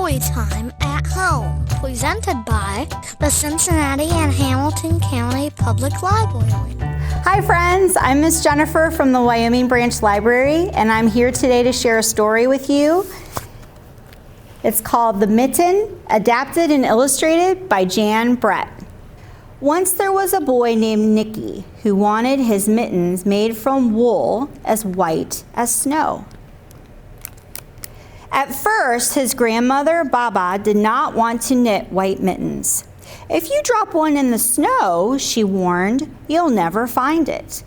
Storytime at Home, presented by the Cincinnati and Hamilton County Public Library. Hi friends, I'm Miss Jennifer from the Wyoming Branch Library, and I'm here today to share a story with you. It's called The Mitten, adapted and illustrated by Jan Brett. Once there was a boy named Nicky who wanted his mittens made from wool as white as snow. At first, his grandmother, Baba, did not want to knit white mittens. If you drop one in the snow, she warned, you'll never find it.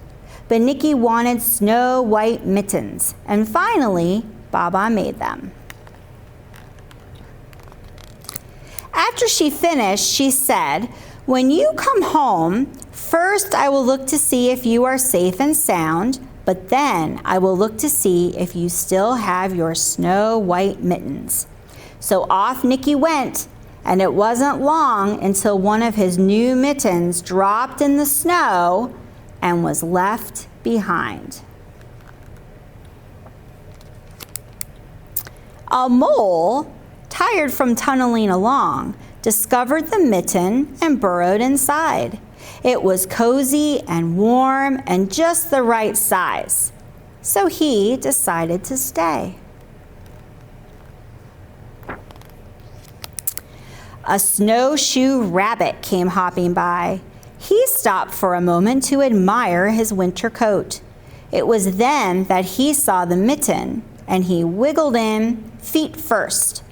But Nicky wanted snow white mittens, and finally, Baba made them. After she finished, she said, "When you come home, first I will look to see if you are safe and sound, but then I will look to see if you still have your snow white mittens." So off Nicky went, and it wasn't long until one of his new mittens dropped in the snow and was left behind. A mole, tired from tunneling along, discovered the mitten and burrowed inside. It was cozy and warm and just the right size, so he decided to stay. A snowshoe rabbit came hopping by. He stopped for a moment to admire his winter coat. It was then that he saw the mitten, and he wiggled in, feet first.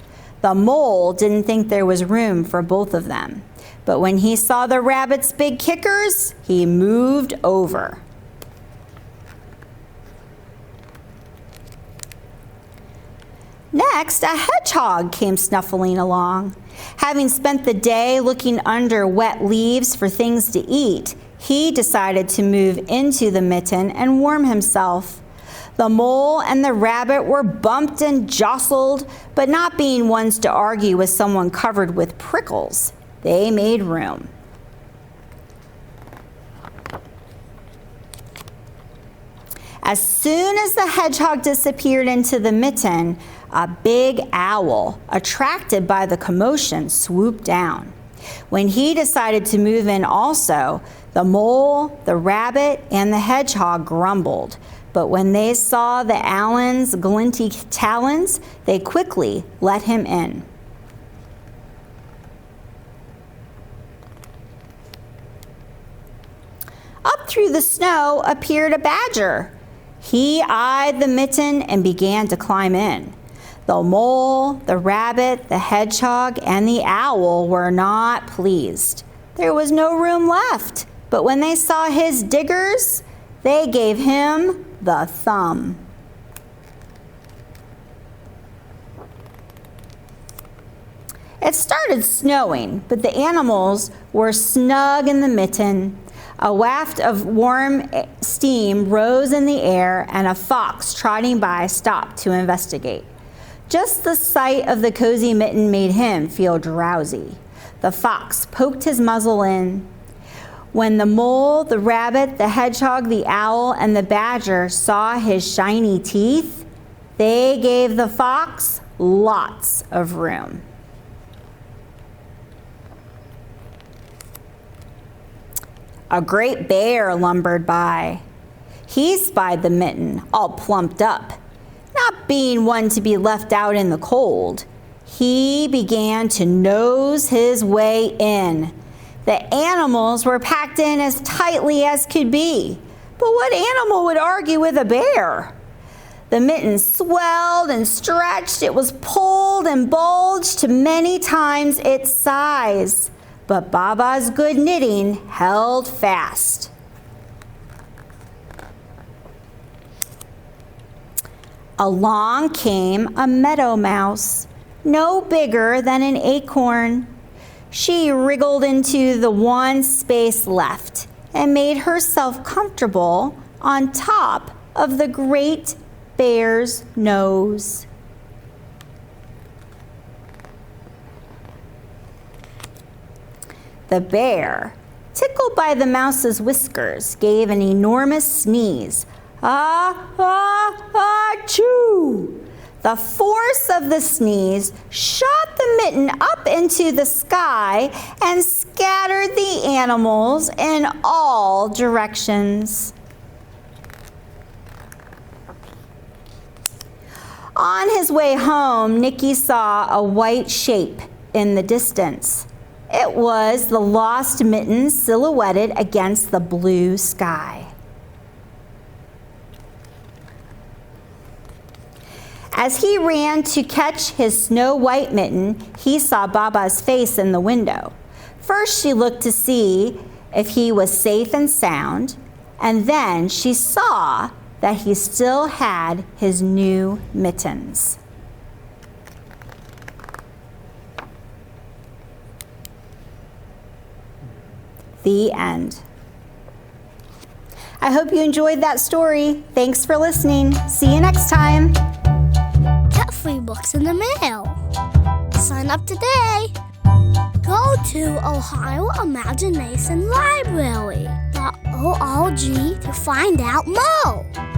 The mole didn't think there was room for both of them, but when he saw the rabbit's big kickers, he moved over. Next, a hedgehog came snuffling along. Having spent the day looking under wet leaves for things to eat, he decided to move into the mitten and warm himself. The mole and the rabbit were bumped and jostled, but not being ones to argue with someone covered with prickles, they made room. As soon as the hedgehog disappeared into the mitten, a big owl, attracted by the commotion, swooped down. When he decided to move in also, the mole, the rabbit, and the hedgehog grumbled. But when they saw the owl's glinty talons, they quickly let him in. Up through the snow appeared a badger. He eyed the mitten and began to climb in. The mole, the rabbit, the hedgehog, and the owl were not pleased. There was no room left, but when they saw his diggers, they gave him the thumb. It started snowing, but the animals were snug in the mitten. A waft of warm steam rose in the air, and a fox trotting by stopped to investigate. Just the sight of the cozy mitten made him feel drowsy. The fox poked his muzzle in. When the mole, the rabbit, the hedgehog, the owl, and the badger saw his shiny teeth, they gave the fox lots of room. A great bear lumbered by. He spied the mitten, all plumped up. Not being one to be left out in the cold, he began to nose his way in. The animals were packed in as tightly as could be. But what animal would argue with a bear? The mitten swelled and stretched. It was pulled and bulged to many times its size. But Baba's good knitting held fast. Along came a meadow mouse, no bigger than an acorn. She wriggled into the one space left and made herself comfortable on top of the great bear's nose. The bear, tickled by the mouse's whiskers, gave an enormous sneeze. Ah, ah, ah, choo! The force of the sneeze shot the mitten up into the sky and scattered the animals in all directions. On his way home, Nicky saw a white shape in the distance. It was the lost Mitten silhouetted against the blue sky. As he ran to catch his snow-white Mitten, he saw Baba's face in the window. First, she looked to see if he was safe and sound, and then she saw that he still had his new mittens. The end. I hope you enjoyed that story. Thanks for listening. See you next time. Get free books in the mail. Sign up today. Go to Ohio Imagination Library.org to find out more.